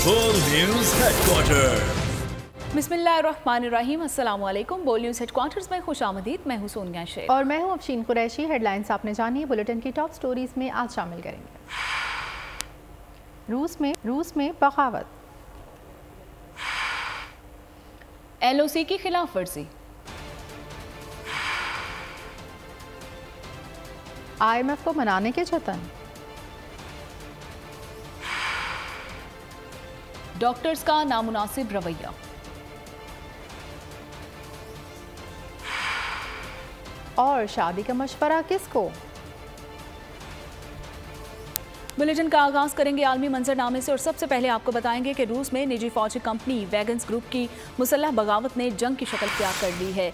बोल news headquarter. बिस्मिल्लाहिर्रहमानिर्रहीम, अस्सलाम वालेकुम। बोल न्यूज हेडक्वार्टर्स में खुशामदीद। मैं हूं सोनिया शेख और मैं हूं अफशीन कुरैशी। हेडलाइंस आपने जानी है, बुलेटिन की टॉप स्टोरीज में आज शामिल करेंगे। रूस में बगावत, LOC की खिलाफ वर्जी, IMF को मनाने के जतन, डॉक्टर्स का नामुनासिब रवैया, और शादी का मशवरा किसको। बुलेटिन का आगाज करेंगे आलमी मंजरनामे से और सबसे पहले आपको बताएंगे कि रूस में निजी फौजी कंपनी वैगन्स ग्रुप की मुसल्लह बगावत ने जंग की शक्ल इख्तियार कर ली है।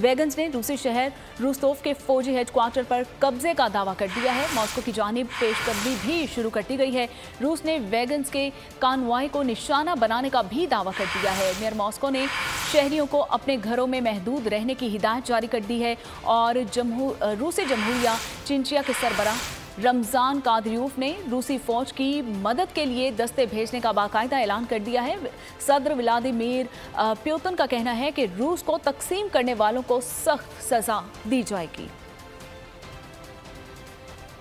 वैगन्स ने रूसी शहर रोस्तोव के फौजी हेडक्वार्टर पर कब्जे का दावा कर दिया है। मॉस्को की जानिब पेशकदमी भी शुरू कर दी गई है। रूस ने वैगन्स के कानवाई को निशाना बनाने का भी दावा कर दिया है। मेयर मॉस्को ने शहरियों को अपने घरों में महदूद रहने की हिदायत जारी कर दी है और रूसी जमहूरिया चिंचिया के सरबराह रमज़ान कादिरूफ ने रूसी फौज की मदद के लिए दस्ते भेजने का बाकायदा ऐलान कर दिया है। सदर व्लादिमीर पुतिन का कहना है कि रूस को तकसीम करने वालों को सख्त सजा दी जाएगी।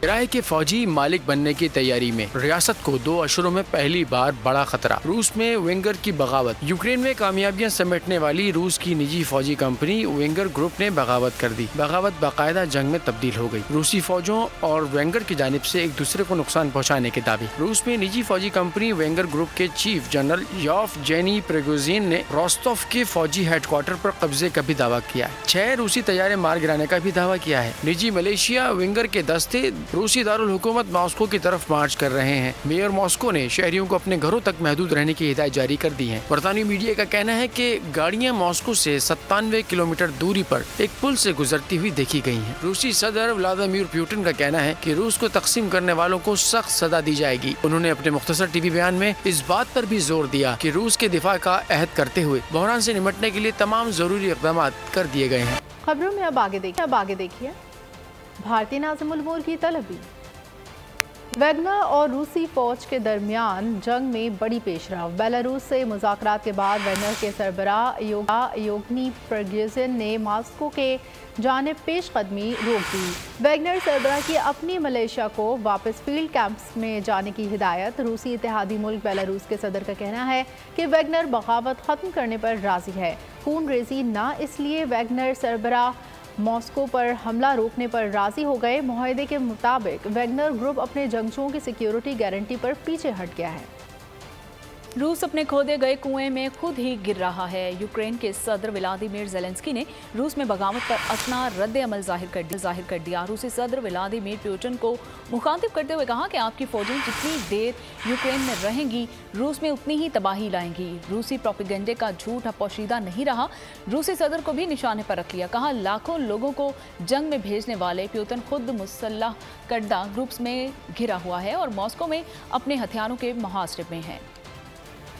इराक़ के फौजी मालिक बनने की तैयारी में रियासत को 2 अशरों में पहली बार बड़ा खतरा। रूस में वेंगर की बगावत। यूक्रेन में कामयाबियां समेटने वाली रूस की निजी फौजी कंपनी वेंगर ग्रुप ने बगावत कर दी। बगावत बाकायदा जंग में तब्दील हो गई। रूसी फौजों और वेंगर की जानिब से एक दूसरे को नुकसान पहुँचाने के दावे। रूस में निजी फौजी कंपनी वेंगर ग्रुप के चीफ जनरल यॉफ जेनी प्रिगोजिन ने रोस्तोव के फौजी हेडक्वार्टर पर कब्जे का भी दावा किया है। 6 रूसी तैयारे मार गिराने का भी दावा किया है। निजी मलेशिया वेंगर के दस्ते रूसी दारुल हुकूमत मॉस्को की तरफ मार्च कर रहे हैं। मेयर मॉस्को ने शहरियों को अपने घरों तक महदूद रहने की हिदायत जारी कर दी है। बरतानी मीडिया का कहना है कि गाड़ियां मॉस्को से 97 किलोमीटर दूरी पर एक पुल से गुजरती हुई देखी गई हैं। रूसी सदर व्लादिमीर पुतिन का कहना है कि रूस को तकसीम करने वालों को सख्त सजा दी जाएगी। उन्होंने अपने मुख्तसर टीवी बयान में इस बात पर भी जोर दिया कि रूस के दिफा का अहद करते हुए बहरान से निपटने के लिए तमाम जरूरी इक़दाम कर दिए गए हैं। खबरों में अब आगे देखिए भारतीय नाज़िमुल उमूर की तलबी। वैगनर और रूसी फौज के दरमियान जंग में बड़ी पेशरफ। बेलारूस से मुज़ाकरात के बाद वैगनर के सरबराह योवगेनी प्रिगोजिन ने मॉस्को के जानिब पेशकदमी रोक दी। वैगनर सरबराह की अपनी मलेशिया को वापस फील्ड कैंप्स में जाने की हिदायत। रूसी इत्तेहादी मुल्क बेलारूस के सदर का कहना है कि वैगनर बगावत ख़त्म करने पर राजी है। खून रेजी ना इसलिए वैगनर सरबराह मॉस्को पर हमला रोकने पर राजी हो गए। मुआहदे के मुताबिक वैगनर ग्रुप अपने जंगजुओं की सिक्योरिटी गारंटी पर पीछे हट गया है। रूस अपने खोदे गए कुएं में खुद ही गिर रहा है। यूक्रेन के सदर व्लादिमीर ज़ेलेंस्की ने रूस में बगावत पर अपना रद्द अमल जाहिर कर दिया। रूसी सदर व्लादिमीर पुतिन को मुखातिब करते हुए कहा कि आपकी फौजें जितनी देर यूक्रेन में रहेंगी रूस में उतनी ही तबाही लाएंगी। रूसी प्रोपेगेंडे का झूठ अब पोशीदा नहीं रहा। रूसी सदर को भी निशाने पर रख लिया। कहा लाखों लोगों को जंग में भेजने वाले पुतिन खुद मुसल्लह करदा ग्रुप्स में घिरा हुआ है और मॉस्को में अपने हथियारों के मुहासरे में है।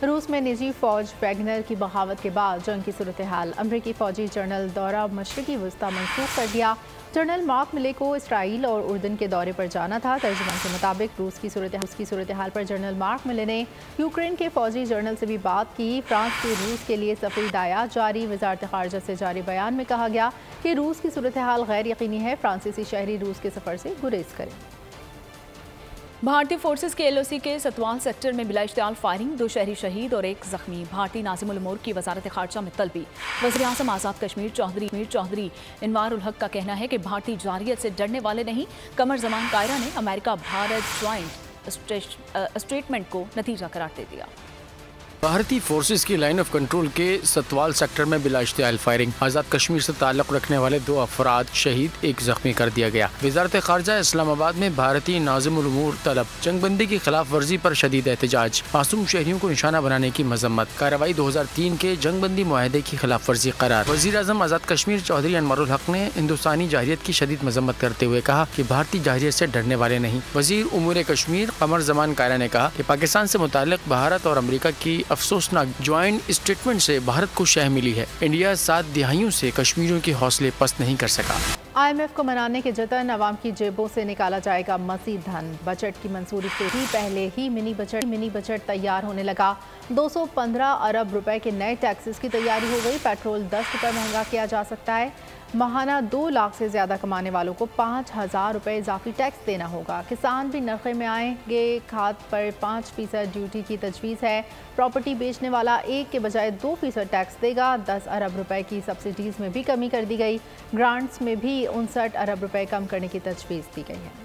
रूस में निजी फौज वैगनर की बगावत के बाद जंग की सूरत हाल। अमरीकी फौजी जनरल दौरा मशरिकी वस्ता मनसूख कर दिया। जनरल मार्क मिले को इसराइल और उर्दन के दौरे पर जाना था। तर्जुमान के मुताबिक रूस की सूरत हाल पर जनरल मार्क मिले ने यूक्रेन के फौजी जनरल से भी बात की। फ्रांस की रूस के लिए सफरी दायात जारी। वजारत खारजा से जारी बयान में कहा गया कि रूस की सूरत हाल गैर यकीनी है। फ्रांसीसी शहरी रूस के सफ़र से गुरेज करें। भारतीय फोर्सेस के LOC के सतवाल सेक्टर में बिलाइश्तियाल फायरिंग, 2 शहरी शहीद और 1 जख्मी। भारतीय नाज़िमुल उमूर की वजारत खारजा में तलबी। वज़ीर आज़म आज़ाद कश्मीर चौधरी इनवार उल हक का कहना है कि भारतीय जारियत से डरने वाले नहीं। कमर जमान कायरा ने अमेरिका भारत ज्वाइंट स्टेटमेंट को नतीजा करार दे दिया। भारतीय फोर्सेस की लाइन ऑफ कंट्रोल के सतवाल सेक्टर में बिलाइश्तियाल फायरिंग। आज़ाद कश्मीर से ताल्लुक़ रखने वाले 2 अफराद शहीद, 1 जख्मी कर दिया गया। वजारत खारजा इस्लामाबाद में भारतीय नाज़िमुल उमूर तलब। जंगबंदी की खिलाफ वर्जी पर शदीद एहतजाज। मासूम शहरियों को निशाना बनाने की मजम्मत। कार्रवाई 2003 के जंगबंदी मुआहदे की खिलाफ वर्जी करार। वज़ीर आज़म आज़ाद कश्मीर चौधरी अनवर उल हक ने हिंदुस्तानी जाहिरियत की शदीद मजम्मत करते हुए कहा कि भारतीय जाहिरियत से डरने वाले नहीं। वज़ीर उमूर कश्मीर कमर जमान कायरा ने कहा कि पाकिस्तान से मुताल्लिक भारत और अमेरिका की अफसोसनाक ज्वाइंट स्टेटमेंट से भारत को शह मिली है। इंडिया 7 दिहाइयों से कश्मीरियों के हौसले पस्त नहीं कर सका। IMF को मनाने के जतन, अवाम की जेबों से निकाला जाएगा मज़ीद धन। बजट की मंजूरी से ही पहले ही मिनी बजट तैयार होने लगा। 215 अरब रुपए के नए टैक्सेस की तैयारी हो गई। पेट्रोल 10 रुपये महंगा किया जा सकता है। माहाना 2 लाख से ज़्यादा कमाने वालों को 5,000 रुपये इजाफी टैक्स देना होगा। किसान भी नरखे में आएंगे। खाद पर 5% ड्यूटी की तजवीज़ है। प्रॉपर्टी बेचने वाला 1 के बजाय 2% टैक्स देगा। 10 अरब रुपए की सब्सिडीज़ में भी कमी कर दी गई। ग्रांट्स में भी 59 अरब रुपए कम करने की तजवीज़ दी गई है।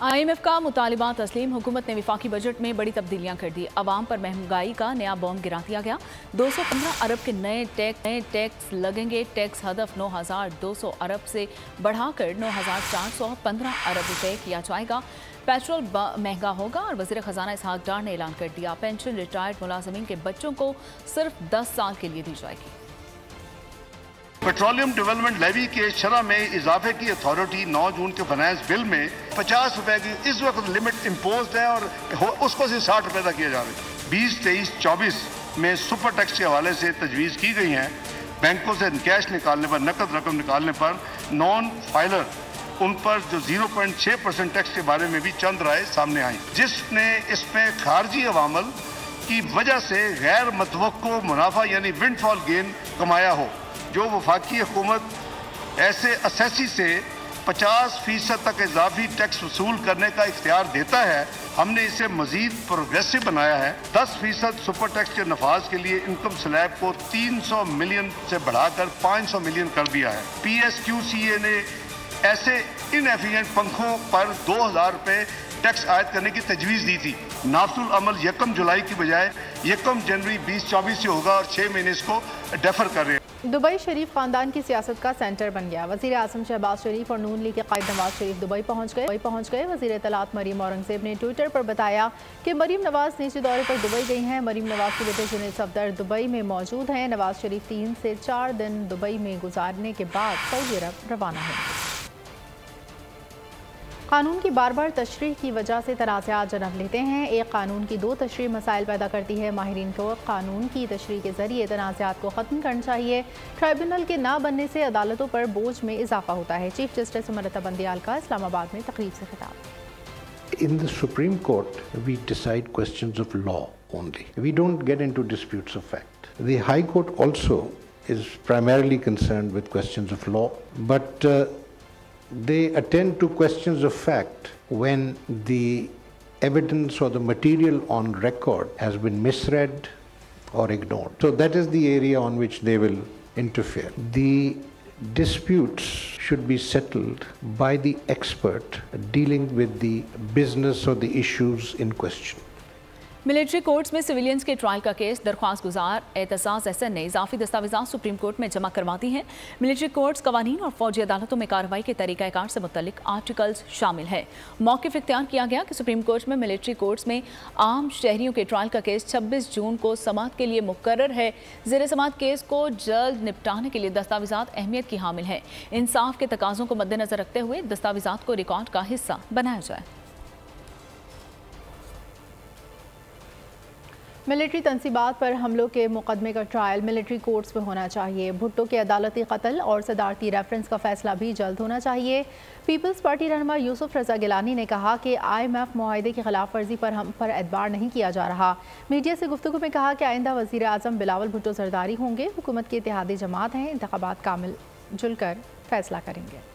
IMF का मुतालिबा तस्लीम, हुकूमत ने विफाकी बजट में बड़ी तब्दीलियां कर दी। अवाम पर महंगाई का नया बॉम्ब गिरा दिया गया। 215 अरब के नए टैक्स लगेंगे। टैक्स हदफ 9,200 अरब से बढ़ाकर 9,415 अरब रुपए किया जाएगा। पेट्रोल महंगा होगा और वज़ीर ख़जाना इसहाक डार ने ऐलान कर दिया, पेंशन रिटायर्ड मुलाजमीन के बच्चों को सिर्फ 10 साल के लिए दी जाएगी। पेट्रोलियम डेवलपमेंट लेवी के शरह में इजाफे की अथॉरिटी 9 जून के फाइनेंस बिल में 50 रुपए की इस वक्त लिमिट इम्पोज है और उसको सिर्फ 60 रुपए तक किया जा रहा है। 20, 23, 24 में सुपर टैक्स के हवाले से तजवीज़ की गई हैं। बैंकों से कैश निकालने पर, नकद रकम निकालने पर नॉन फाइलर उन पर जो 0.6% टैक्स के बारे में भी चंद राय सामने आई, जिसने इसमें खारजी अवामल की वजह से गैर मतवक्को मुनाफा यानी विंडफॉल गेन कमाया हो, जो वफाकी हुकूमत ऐसे असेसी से 50% तक इजाफी टैक्स वसूल करने का इख्तियार देता है। हमने इसे मजीद प्रोग्रेसिव बनाया है। 10% सुपर टैक्स के नफाज के लिए इनकम स्लैब को 300 मिलियन से बढ़ाकर 500 मिलियन कर दिया है। PSQCA ने ऐसे इनएफिशिएंट पंखों पर 2,000 रुपये टैक्स आयद करने की तजवीज़ दी थी। नाफजुल अमल 1 जुलाई की बजाय 1 जनवरी 2024 से होगा और 6 महीने इसको डेफर कर रहे हैं। दुबई शरीफ खानदान की सियासत का सेंटर बन गया। वज़ीर आज़म शहबाज शरीफ और नून लीग के कायद नवाज शरीफ दुबई पहुंच गए। वज़ीर इत्तलात मरीम औरंगज़ेब ने ट्विटर पर बताया कि मरीम नवाज निजी दौरे पर दुबई गई हैं। मरीम नवाज के बेटे जुनैद सफदर दुबई में मौजूद हैं। नवाज शरीफ 3 से 4 दिन दुबई में गुजारने के बाद सऊदी अरब रवाना होंगे। कानून की बार बार तशरीह की वजह से तनाज़ात जन्म लेते हैं। एक कानून की 2 तशरीह मसाइल पैदा करती है। माहिरीन को कानून की तशरीह के जरिए तनाज़ात को ख़त्म करना चाहिए। ट्राइब्यूनल के ना बनने से अदालतों पर बोझ में इजाफा होता है। चीफ जस्टिस अमृता बंदियाल का इस्लामाबाद में तकरीब से खिताब। In the Supreme Court, we decide questions of law only. We don't get into disputes of fact. The High Court also is primarily concerned with questions of law, but they attend to questions of fact when the evidence or the material on record has been misread or ignored. So that is the area on which they will interfere. The disputes should be settled by the expert dealing with the business or the issues in question. Military courts में civilians के trial का case दरख्वास्त गुजार एतजाज़ एहसन ने इजाफी दस्तावेज़ात supreme court में जमा करवा दी हैं। मिलिट्री कोर्ट्स कवानीन और फौजी अदालतों में कार्रवाई के तरीक़ाकार से मुतल्लिक आर्टिकल्स शामिल है। मौक़िफ़ इख्तियार किया गया कि सुप्रीम कोर्ट में मिलिट्री कोर्ट्स में आम शहरियों के ट्रायल का केस 26 जून को समाअत के लिए मुकर्रर है। ज़ेर समाअत केस को जल्द निपटाने के लिए दस्तावेज़ात अहमियत की हामिल है। इंसाफ के तकाज़ों को मद्देनज़र रखते हुए दस्तावेज़ात को रिकॉर्ड का हिस्सा बनाया जाए। मिलिट्री तनसीबात पर हमलों के मुकदमे का ट्रायल मिलिट्री कोर्ट्स में होना चाहिए। भुट्टो के अदालती कत्ल और सदारती रेफरेंस का फैसला भी जल्द होना चाहिए। पीपल्स पार्टी रहनुमा यूसुफ रजा गिलानी ने कहा कि IMF मुआहदे की खिलाफ वर्जी पर हम पर एतबार नहीं किया जा रहा। मीडिया से गुफ्तगू में कहा कि आइंदा वज़ीर आज़म बिलावल भुट्टो जरदारी होंगे। हुकूमत की इत्तेहादी जमात हैं, इंतखाबात कामिल जुलकर फैसला करेंगे।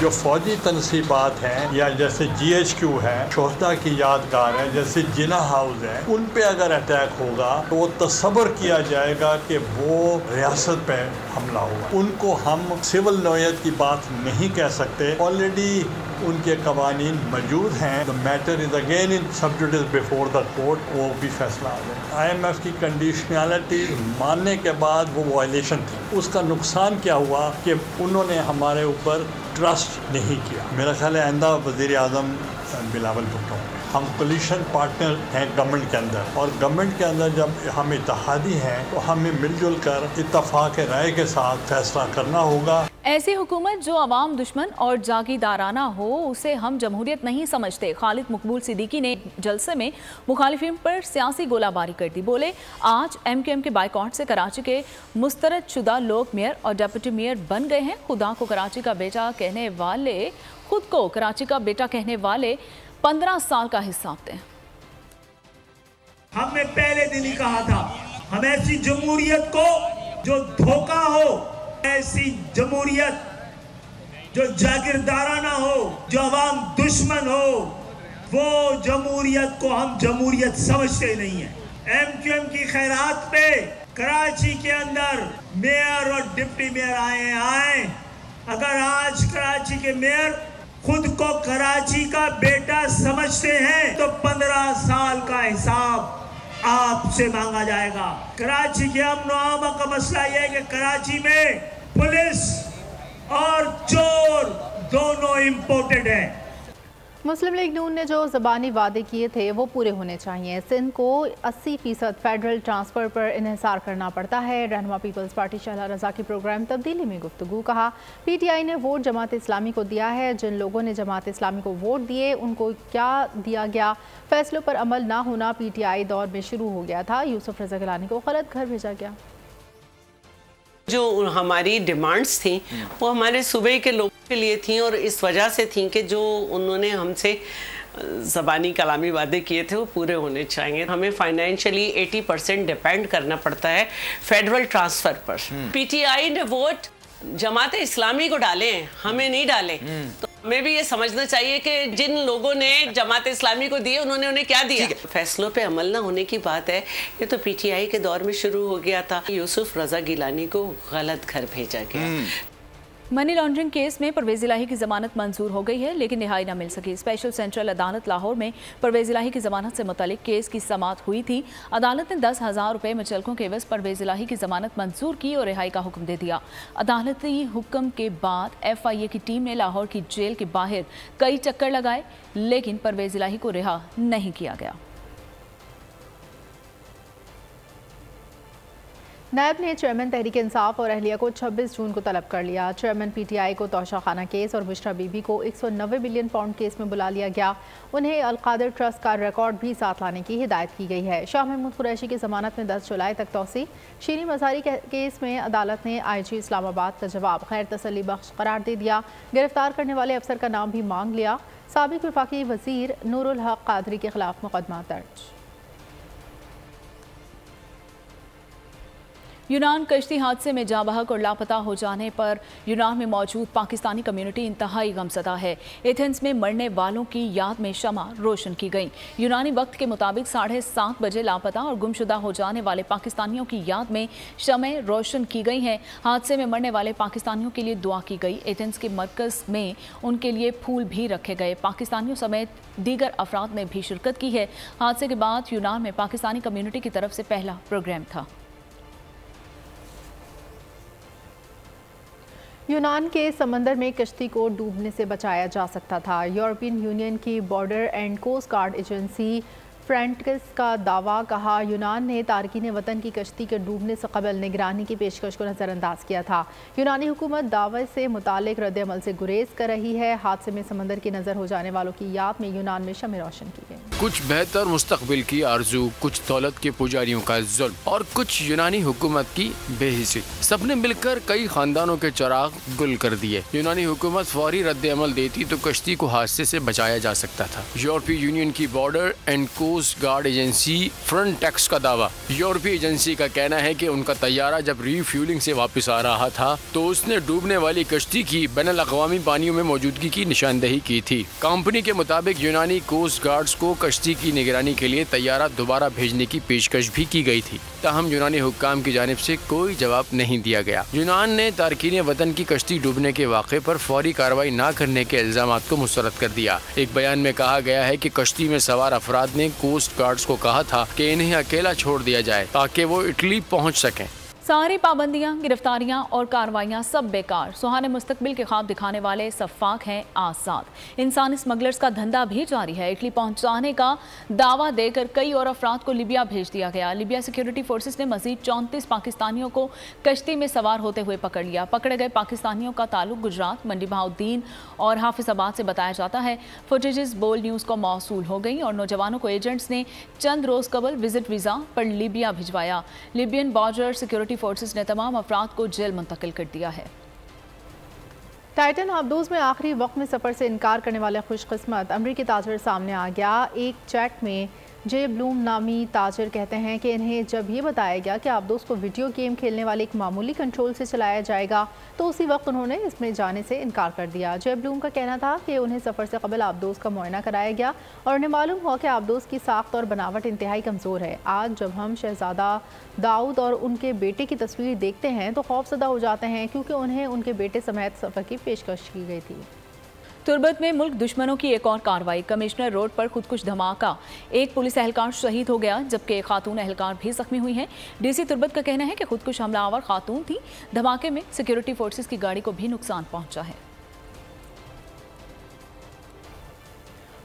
जो फौजी तनसीबात हैं या जैसे GHQ है, शोहदा की यादगार है, जैसे जिना हाउस है, उन पे अगर अटैक होगा तो वो तसव्वुर किया जाएगा कि वो रियासत पे हमला होगा। उनको हम सिविल नौयत की बात नहीं कह सकते। ऑलरेडी उनके कवानीन मौजूद हैं। The matter is again in सब जुडिस बिफोर द कोर्ट, वो भी फैसला आ जाए। IMF की कंडीशनैलिटी मानने के बाद वो वायलेशन थी। उसका नुकसान क्या हुआ कि उन्होंने हमारे ऊपर ट्रस्ट नहीं किया। मेरा ख्याल है आइंदा वज़ीर आज़म बिलावल भुट्टो। हम कोलिशन पार्टनर हैं गवर्नमेंट के अंदर, और गवर्नमेंट के अंदर जब हम इत्तेहादी हैं तो हमें मिलजुल कर इत्तफाक राय के साथ फैसला करना होगा। ऐसी हुकूमत जो अवाम दुश्मन और जागीरदाराना हो उसे हम जमहूरियत नहीं समझते। खालिद मकबूल सिद्दीकी ने जलसे में मुखालिफिन पर सियासी गोलाबारी कर दी। बोले, आज MQM के बाइकॉट से कराची के मुस्तरद शुदा लोग मेयर और डिप्टी मेयर बन गए हैं। खुदा को कराची का बेटा कहने वाले, खुद को कराची का बेटा कहने वाले 15 साल का हिसाब दें। हमने पहले दिन ही कहा था, हम ऐसी जमहूरियत को जो धोखा हो, ऐसी जमहूरियत जो जागीरदाराना हो, जो अवाम दुश्मन हो, वो जमहूरियत को हम जमहूरियत समझते नहीं है। MQM की खैरात पे कराची के अंदर मेयर और डिप्टी मेयर आए। अगर आज कराची के मेयर खुद को कराची का बेटा समझते हैं तो 15 साल का हिसाब आपसे मांगा जाएगा। कराची के अमन और अमान का मसला यह है कि कराची में पुलिस और चोर दोनों इंपोर्टेड है। मुस्लिम लीग नून ने जो ज़बानी वादे किए थे वो पूरे होने चाहिए। सिंध को 80% फेडरल ट्रांसफ़र पर इन्हिसार करना पड़ता है। रहनुमा पीपल्स पार्टी शहला रज़ा की प्रोग्राम तब्दीली में गुफ्तगू। कहा, PTI ने वोट जमात इस्लामी को दिया है। जिन लोगों ने जमात इस्लामी को वोट दिए उनको क्या दिया गया? फैसलों पर अमल ना होना PTI दौर में शुरू हो गया था। यूसुफ रज़ा गिलानी को गलत घर भेजा गया। जो हमारी डिमांड्स थी वो हमारे सूबे के लोगों के लिए थी और इस वजह से थी कि जो उन्होंने हमसे ज़बानी कलामी वादे किए थे वो पूरे होने चाहिए। हमें फाइनेंशियली 80% डिपेंड करना पड़ता है फेडरल ट्रांसफ़र पर। PTI ने वोट जमात इस्लामी को डाले, हमें नहीं डाले। तो हमें भी ये समझना चाहिए कि जिन लोगों ने जमात इस्लामी को दिए उन्होंने उन्हें क्या दिया। फैसलों पे अमल ना होने की बात है, ये तो PTI के दौर में शुरू हो गया था। यूसुफ रज़ा गिलानी को गलत घर भेजा गया। मनी लॉन्ड्रिंग केस में परवेज़ इलाही की जमानत मंजूर हो गई है लेकिन रिहाई न मिल सकी। स्पेशल सेंट्रल अदालत लाहौर में परवेज़ इलाही की जमानत से मुतालिक केस की समाअत हुई थी। अदालत ने 10,000 रुपये मुचलकों के एवज परवेज़ इलाही की जमानत मंजूर की और रिहाई का हुक्म दे दिया। अदालती हुक्म के बाद FIA की टीम ने लाहौर की जेल के बाहर कई चक्कर लगाए लेकिन परवेज़ इलाही को रिहा नहीं किया गया। नायब ने चेयरमैन तहरीक इंसाफ और अहलिया को 26 जून को तलब कर लिया। चेयरमैन PTI को तोशाखाना केस और बुशरा बीबी को 190 बिलियन पाउंड केस में बुला लिया गया। उन्हें अलकादिर ट्रस्ट का रिकॉर्ड भी साथ लाने की हिदायत की गई है। शाह महमूद कुरैशी की जमानत में 10 जुलाई तक तौसी। शीरी मज़ारी के केस में अदालत ने IG इस्लामाबाद का जवाब गैर तसल्ली बख्श करार दे दिया। गिरफ्तार करने वाले अफसर का नाम भी मांग लिया। साबिक वफाकी वज़ीर नूरुल हक कादरी के खिलाफ मुकदमा दर्ज। यूनान कश्ती हादसे में जाँ बहक और लापता हो जाने पर यूनान में मौजूद पाकिस्तानी कम्युनिटी इंतहाई गमज़दा है। एथेंस में मरने वालों की याद में शमा रोशन की गई। यूनानी वक्त के मुताबिक 7:30 बजे लापता और गुमशुदा हो जाने वाले पाकिस्तानियों की याद में शमें रोशन की गई हैं। हादसे में मरने वाले पाकिस्तानियों के लिए दुआ की गई। एथेंस के मरकज़ में उनके लिए फूल भी रखे गए। पाकिस्तानियों समेत दीगर अफराद ने भी शिरकत की है। हादसे के बाद यूनान में पाकिस्तानी कम्युनिटी की तरफ से पहला प्रोग्राम था। यूनान के समंदर में कश्ती को डूबने से बचाया जा सकता था। यूरोपियन यूनियन की border and coast guard agency Frontex का दावा। कहा, यूनान ने तारकीन वतन की कश्ती के डूबने से कबल निगरानी की पेशकश को नज़रअंदाज किया था। यूनानी हुकूमत दावे से मुतालिक रद्द-ए-अमल से गुरेज कर रही है। हादसे में समंदर की नज़र हो जाने वालों की याद में यूनान में शमें रोशन की गई। कुछ बेहतर मुस्तकबिल की आरजू, कुछ दौलत के पुजारियों का जुल्म और कुछ यूनानी हुकूमत की बेहिसी, सबने मिलकर कई खानदानों के चिराग गुल कर दिए। यूनानी हुकूमत फौरी रद्द-ए-अमल देती तो कश्ती को हादसे से बचाया जा सकता था। यूरोपीय यूनियन की border and coast guard agency Frontex का दावा। यूरोपीय एजेंसी का कहना है कि उनका तैयारा जब रीफ्यूलिंग से वापस आ रहा था तो उसने डूबने वाली कश्ती की बैनुल अक़वामी पानियों में मौजूदगी की निशानदेही की थी। कंपनी के मुताबिक यूनानी कोस्ट गार्ड्स को कश्ती की निगरानी के लिए तैयारा दोबारा भेजने की पेशकश भी की गई थी। ताहम यूनानी हुक्काम की जानिब से कोई जवाब नहीं दिया गया। यूनान ने तारकीन वतन की कश्ती डूबने के वाक़े पर फौरी कार्रवाई न करने के इल्ज़ामात को मुस्तरद कर दिया। एक बयान में कहा गया है कि कश्ती में सवार अफराद ने कोस्ट गार्ड्स को कहा था कि इन्हें अकेला छोड़ दिया जाए ताकि वो इटली पहुँच सकें। सारी पाबंदियां, गिरफ्तारियां और कार्रवाइयां सब बेकार। सुहाने मुस्तकबिल के ख्वाब दिखाने वाले सफ़ाक हैं आज़ाद। इंसानी स्मगलर्स का धंधा भी जारी है। इटली पहुंचाने का दावा देकर कई और अफराद को लिबिया भेज दिया गया। लिबिया सिक्योरिटी फोर्सेस ने मजीद 34 पाकिस्तानियों को कश्ती में सवार होते हुए पकड़ लिया। पकड़े गए पाकिस्तानियों का ताल्लुक गुजरात, मंडी बहाउद्दीन और हाफिजाबाद से बताया जाता है। फुटेजेस बोल न्यूज़ को मौसूल हो गई और नौजवानों को एजेंट्स ने चंद रोज़ कबल विजिट वीज़ा पर लिबिया भिजवाया। लिबियन बॉर्डर सिक्योरिटी फोर्सेस ने तमाम अफराद को जेल मुंतकिल कर दिया है। टाइटन आबदोज में आखिरी वक्त में सफ़र से इनकार करने वाले खुशकिस्मत अमरीकी ताजर सामने आ गया। एक चैट में जे ब्लूम नामी ताजर कहते हैं कि इन्हें जब ये बताया गया कि आबदोज को वीडियो गेम खेलने वाले एक मामूली कंट्रोल से चलाया जाएगा तो उसी वक्त उन्होंने इसमें जाने से इनकार कर दिया। जे ब्लूम का कहना था कि उन्हें सफ़र से कबल आबदोज का मुआयना कराया गया और उन्हें मालूम हुआ कि आबदोज की साख्त और बनावट इंतहाई कमज़ोर है। आज जब हम शहजादा दाऊद और उनके बेटे की तस्वीर देखते हैं तो खौफजदा हो जाते हैं क्योंकि उन्हें उनके बेटे समेत सफ़र की पेशकश की गई थी। तुर्बत में मुल्क दुश्मनों की एक और कार्रवाई। कमिश्नर रोड पर खुदकुश धमाका, एक पुलिस एहलकार शहीद हो गया जबकि एक खातून एहलकार भी जख्मी हुई हैं। डीसी तुर्बत का कहना है कि खुदकुश हमलावर खातून थी। धमाके में सिक्योरिटी फोर्सेस की गाड़ी को भी नुकसान पहुंचा है।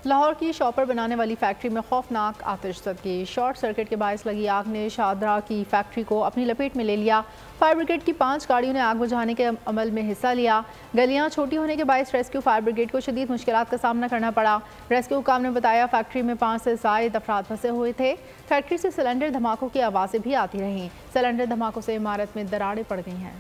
लाहौर की शॉपर बनाने वाली फैक्ट्री में खौफनाक आतिशज़दगी। शॉर्ट सर्किट के बायस लगी आग ने शादरा की फैक्ट्री को अपनी लपेट में ले लिया। फायर ब्रिगेड की 5 गाड़ियों ने आग बुझाने के अमल में हिस्सा लिया। गलियां छोटी होने के बायस रेस्क्यू फायर ब्रिगेड को शदीद मुश्किलात का सामना करना पड़ा। रेस्क्यू हुकाम ने बताया फैक्ट्री में 5 से ज़ायद अफराद फंसे हुए थे। फैक्ट्री से सिलेंडर धमाकों की आवाज़ें भी आती रहीं। सिलेंडर धमाकों से इमारत में दरारें पड़ गई हैं।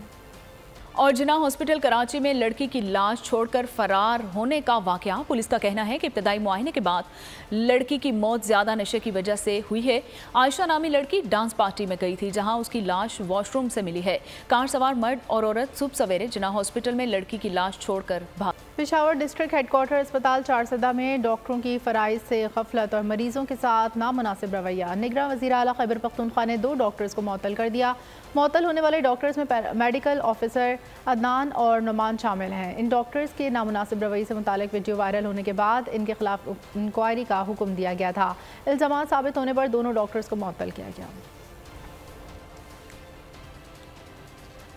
और जिना हॉस्पिटल कराची में लड़की की लाश छोड़कर फरार होने का वाकया। पुलिस का कहना है कि इब्तदाई मुआयने के बाद लड़की की मौत ज़्यादा नशे की वजह से हुई है। आयशा नामी लड़की डांस पार्टी में गई थी जहां उसकी लाश वॉशरूम से मिली है। कार सवार मर्द और औरत सुबह सवेरे जिना हॉस्पिटल में लड़की की लाश छोड़कर भाग। पेशावर डिस्ट्रिक्ट हेडक्वार्टर अस्पताल चारसदा में डॉक्टरों की फराइज से गफलत और मरीजों के साथ नामुनासिब रवैया। निगरान वज़ीर आला खैबर पख्तूनख्वा ने 2 डॉक्टर्स को मुअत्तल कर दिया। मुअत्तल होने वाले डॉक्टर्स में मेडिकल ऑफिसर अदनान और नुमान शामिल हैं। इन डॉक्टर्स के नामुनासिब रवैये से मुतालिक वीडियो वायरल होने के बाद इनके खिलाफ इंक्वायरी का हुक्म दिया गया था। इल्ज़ामात साबित होने पर दोनों डॉक्टर्स को मुअत्तल किया गया।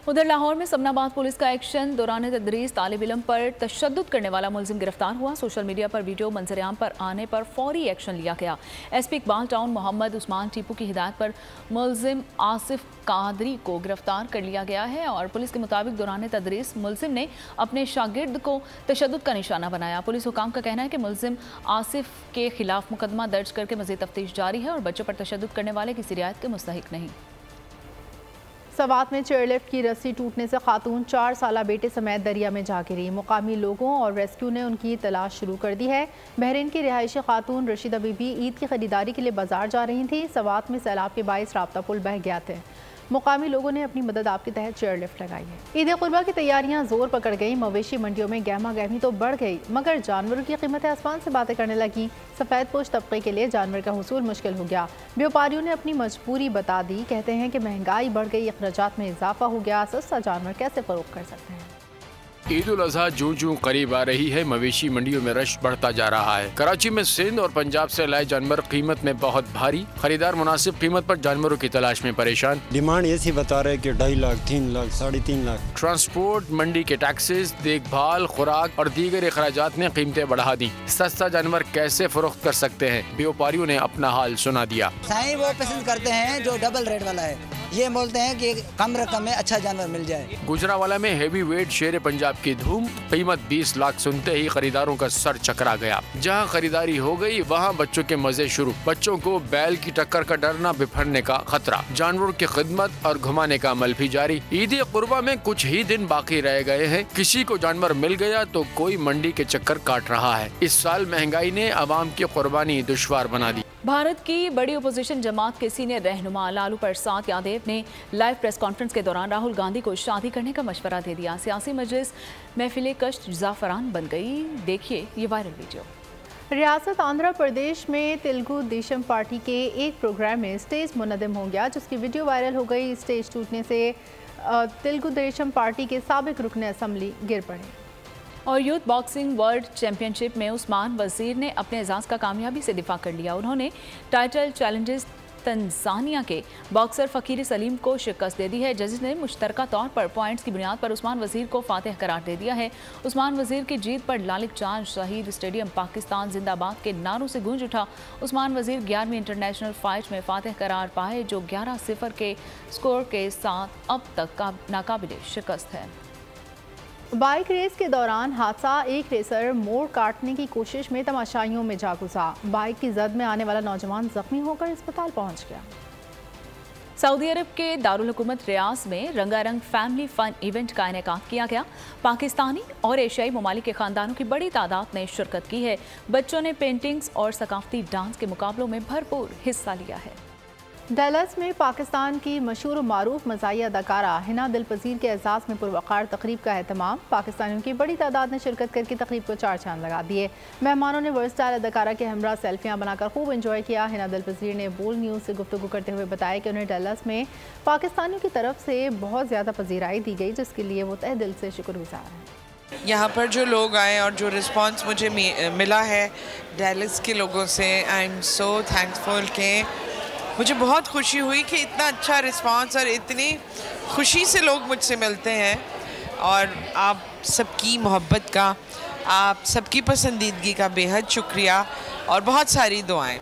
उधर लाहौर में समनाबाद पुलिस का एक्शन। दौरान तदरीस तालिब इल्म पर तशद्दुद करने वाला मुलजिम गिरफ्तार हुआ। सोशल मीडिया पर वीडियो मंजरेआम पर आने पर फौरी एक्शन लिया गया। एसपी इकबाल टाउन मोहम्मद उस्मान टीपू की हिदायत पर मुलजिम आसिफ कादरी को गिरफ्तार कर लिया गया है और पुलिस के मुताबिक दौरान तदरीस मुलजिम ने अपने शागिर्द को तशद्दुद का निशाना बनाया। पुलिस हुकाम का कहना है कि मुलजिम आसिफ के खिलाफ मुकदमा दर्ज करके मज़ीद तफ्तीश जारी है और बच्चों पर तशद्दुद करने वाले किसी रियायत के मुस्तहिक नहीं। सवात में चेयरलिफ्ट की रस्सी टूटने से खातून 4 साला बेटे समेत दरिया में जा गिरी। मुकामी लोगों और रेस्क्यू ने उनकी तलाश शुरू कर दी है। बहरीन की रिहायशी खातून रशीदा बीबी ईद की खरीदारी के लिए बाजार जा रही थी। सवात में सैलाब के बायस राब्ता पुल बह गया था। मुकामी लोगों ने अपनी मदद आपके तहत चेयरलिफ्ट लगाई है। ईद कुर्बा की तैयारियां जोर पकड़ गई। मवेशी मंडियों में गहमा गहमी तो बढ़ गई मगर जानवरों की कीमतें आसमान से बातें करने लगी। सफ़ेद पोश तबके के लिए जानवर का हुसूल मुश्किल हो गया। व्यापारियों ने अपनी मजबूरी बता दी। कहते हैं कि महंगाई बढ़ गई, अखराजात में इजाफा हो गया, सस्ता जानवर कैसे फरोख्त कर सकते हैं। ईद उल अजहा जूं जूं करीब आ रही है मवेशी मंडियों में रश बढ़ता जा रहा है। कराची में सिंध और पंजाब से लाए जानवर कीमत में बहुत भारी। खरीदार मुनासिब कीमत पर जानवरों की तलाश में परेशान। डिमांड ऐसी बता रहे कि 2.5 लाख, 3 लाख, 3.5 लाख। ट्रांसपोर्ट, मंडी के टैक्सेस, देखभाल, खुराक और दीगर अखराजात ने कीमतें बढ़ा दी। सस्ता जानवर कैसे फरोख्त कर सकते हैं? व्यापारियों ने अपना हाल सुना दिया। वो पसंद करते हैं जो डबल रेट वाला है। ये बोलते हैं कि कम रकम में अच्छा जानवर मिल जाए। गुजरावाला में हैवी वेट शेर पंजाब की धूम। कीमत 20 लाख सुनते ही खरीदारों का सर चकरा गया। जहां खरीदारी हो गई वहां बच्चों के मजे शुरू। बच्चों को बैल की टक्कर का डरना, बिफरने का खतरा। जानवरों की खिदमत और घुमाने का अमल भी जारी। ईद कुर्बा में कुछ ही दिन बाकी रह गए हैं। किसी को जानवर मिल गया तो कोई मंडी के चक्कर काट रहा है। इस साल महंगाई ने आवाम की कुर्बानी दुश्वार बना दी। भारत की बड़ी अपोजिशन जमात के सीनियर रहनुमा लालू प्रसाद यादव ने लाइव प्रेस कॉन्फ्रेंस के दौरान राहुल गांधी को शादी करने का मशवरा दे दिया। सियासी मजलिस महफिल कश्त ज़ाफ़रान बन गई। देखिए ये वायरल वीडियो। रियासत आंध्र प्रदेश में तेलुगु देशम पार्टी के एक प्रोग्राम में स्टेज मुनद्दम हो गया जिसकी वीडियो वायरल हो गई। स्टेज टूटने से तेलुगु देशम पार्टी के साबिक रुकन असम्बली गिर पड़े। और यूथ बॉक्सिंग वर्ल्ड चैंपियनशिप में उस्मान वजीर ने अपने एजाज़ का कामयाबी से दिफा कर लिया। उन्होंने टाइटल चैलेंजेस तंजानिया के बॉक्सर फ़कीर सलीम को शिकस्त दे दी है। जजेस ने मुश्तरका तौर पर पॉइंट्स की बुनियाद पर उस्मान वज़ीर को फातिह करार दे दिया है। उस्मान वज़ीर की जीत पर लालिक चांद शहीद स्टेडियम पाकिस्तान जिंदाबाद के नारों से गूंज उठा। उस्मान वज़ीर 11वीं इंटरनेशनल फाइट में फातिह करार पाए, जो 11-0 के स्कोर के साथ अब तक नाकाबिले शिकस्त है। बाइक रेस के दौरान हादसा, एक रेसर मोड़ काटने की कोशिश में तमाशाइयों में जा घुसा। बाइक की जद में आने वाला नौजवान जख्मी होकर अस्पताल पहुंच गया। सऊदी अरब के दारुल हुकूमत रियाद में रंगारंग फैमिली फन इवेंट का इनेकाद किया गया। पाकिस्तानी और एशियाई ममालिक के खानदानों की बड़ी तादाद ने शिरकत की है। बच्चों ने पेंटिंग्स और सकाफती डांस के मुकाबलों में भरपूर हिस्सा लिया है। डैलस में पाकिस्तान की मशहूर मारूफ मज़ाही अदाकारा हिना दिलपजीर के एजाज़ में पुरवकार तकरीब का एहतमाम। पाकिस्तानियों की बड़ी तादाद ने शिरकत करके तकरीब को 4 चांद लगा दिए। मेहमानों ने वर्सटाइल अदाकारा के हमरा सेल्फियां बनाकर खूब एंजॉय किया। हिना दिलपजीर ने बोल न्यूज़ से गुफ्तगू करते हुए बताया कि उन्हें डैलस में पाकिस्तानियों की तरफ से बहुत ज़्यादा पजीराई दी गई, जिसके लिए वो तहे दिल से शुक्रगुजार हैं। यहाँ पर जो लोग आए और जो रिस्पॉन्स मुझे मिला है डैलस के लोगों से, आई एम सो थैंकफुल के मुझे बहुत खुशी हुई कि इतना अच्छा रिस्पांस और इतनी खुशी से लोग मुझसे मिलते हैं। और आप सबकी मोहब्बत का, आप सबकी पसंदीदगी का बेहद शुक्रिया और बहुत सारी दुआएं।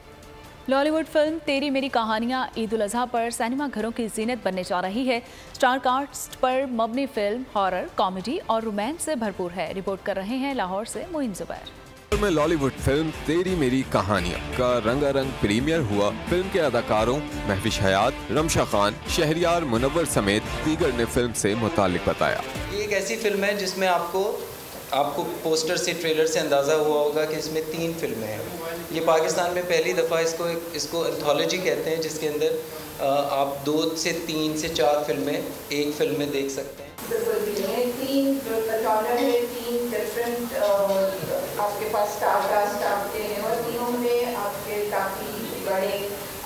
लॉलीवुड फिल्म तेरी मेरी कहानियां ईद उल अज़हा पर सिनेमा घरों की जीनत बनने जा रही है। स्टार कास्ट पर मबनी फिल्म हॉरर, कॉमेडी और रोमांस से भरपूर है। रिपोर्ट कर रहे हैं लाहौर से मोइन ज़ुबैर। में लॉलीवुड फिल्म तेरी मेरी कहानियां का रंगारंग प्रीमियर हुआ। फिल्म के अदाकारों महविश हयात, रमशा खान, शहरियार मुनव्वर समेत दीगर ने फिल्म से मुताल्लिक बताया। ये एक ऐसी फिल्म है जिसमें आपको पोस्टर से, ट्रेलर से अंदाज़ा हुआ होगा कि इसमें 3 फिल्में हैं। ये पाकिस्तान में पहली दफ़ा इसको एंथोलॉजी कहते हैं, जिसके अंदर आप 2 से 3 से 4 फिल्में एक फिल्म में देख सकते हैं। 3 डिफरेंट आपके पास स्टार कास्ट आपके हैं और तीनों में आपके काफ़ी बड़े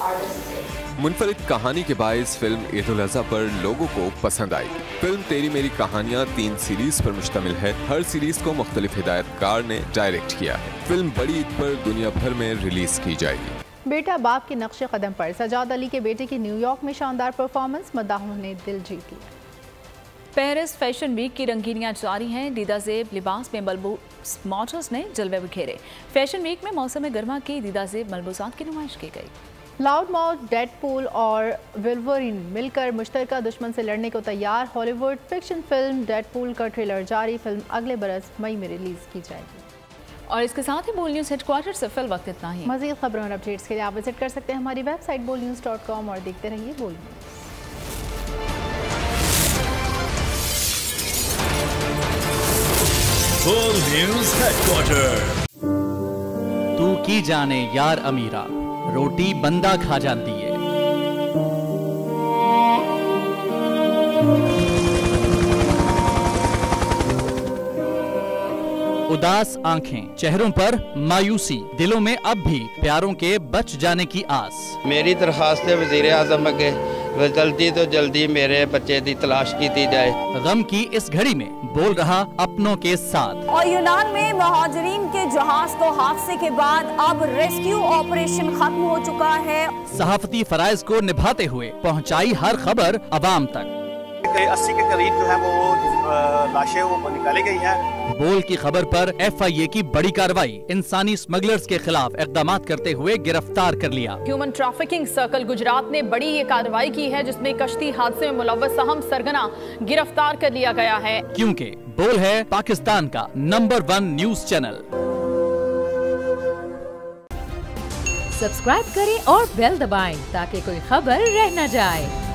आर्टिस्ट हैं। मुनफरिद कहानी के बायस फिल्म ईद उल अज़हा पर लोगों को पसंद आई। फिल्म तेरी मेरी कहानियां 3 सीरीज पर मुश्तमिल है। हर सीरीज को मुख्तलिफ हिदायतकार ने डायरेक्ट किया है। फिल्म बड़ी ईद पर दुनिया भर में रिलीज की जाएगी। बेटा बाप के नक्शे कदम पर सजाद अली के बेटे की न्यूयॉर्क में शानदार परफॉर्मेंस, मद्दाहों ने दिल जीत लिया। पेरिस फैशन वीक की रंगीनियां जारी हैं। दीदाजेब लिबास में मलबूस मॉडल्स ने जलवे बिखेरे। फैशन वीक में मौसम गर्मा की दीदाजेब मलबूसात की नुमाइश की गई। लाउड माउथ, डेडपूल और विल्वरीन मिलकर मुश्तरका दुश्मन से लड़ने को तैयार। हॉलीवुड फिक्शन फिल्म डेडपूल का ट्रेलर जारी। फिल्म अगले बरस मई में रिलीज की जाएगी। और इसके साथ ही बोल न्यूज़ हेडक्वार्टर से फिल वक्त इतना ही। मज़ीद खबरों और अपडेट्स के लिए आप विजिट कर सकते हैं हमारी वेबसाइट bolnews.com और देखते रहिए बोल न्यूज़। बोल न्यूज़ हेडक्वार्टर। तू की जाने यार अमीरा, रोटी बंदा खा जाती है। उदास आंखें, चेहरों पर मायूसी, दिलों में अब भी प्यारों के बच जाने की आस। मेरी दरखास्त है वज़ीर आज़म के, जल्दी तो जल्दी मेरे बच्चे की तलाश की जाए। गम की इस घड़ी में बोल रहा अपनों के साथ। और यूनान में महाजरीन के जहाज को हादसे के बाद अब रेस्क्यू ऑपरेशन खत्म हो चुका है। सहाफती फराइज को निभाते हुए पहुंचाई हर खबर अवाम तक। 80 के करीब जो है वो लाशें वो निकाली गई हैं। बोल की खबर पर FIA की बड़ी कार्रवाई, इंसानी स्मगलर्स के खिलाफ इकदाम करते हुए गिरफ्तार कर लिया। ह्यूमन ट्रैफिकिंग सर्कल गुजरात ने बड़ी ये कार्रवाई की है, जिसमें कश्ती हादसे में मुलव्वस अहम सरगना गिरफ्तार कर लिया गया है। क्योंकि बोल है पाकिस्तान का नंबर 1 न्यूज चैनल। सब्सक्राइब करें और बेल दबाएं ताकि कोई खबर रह न जाए।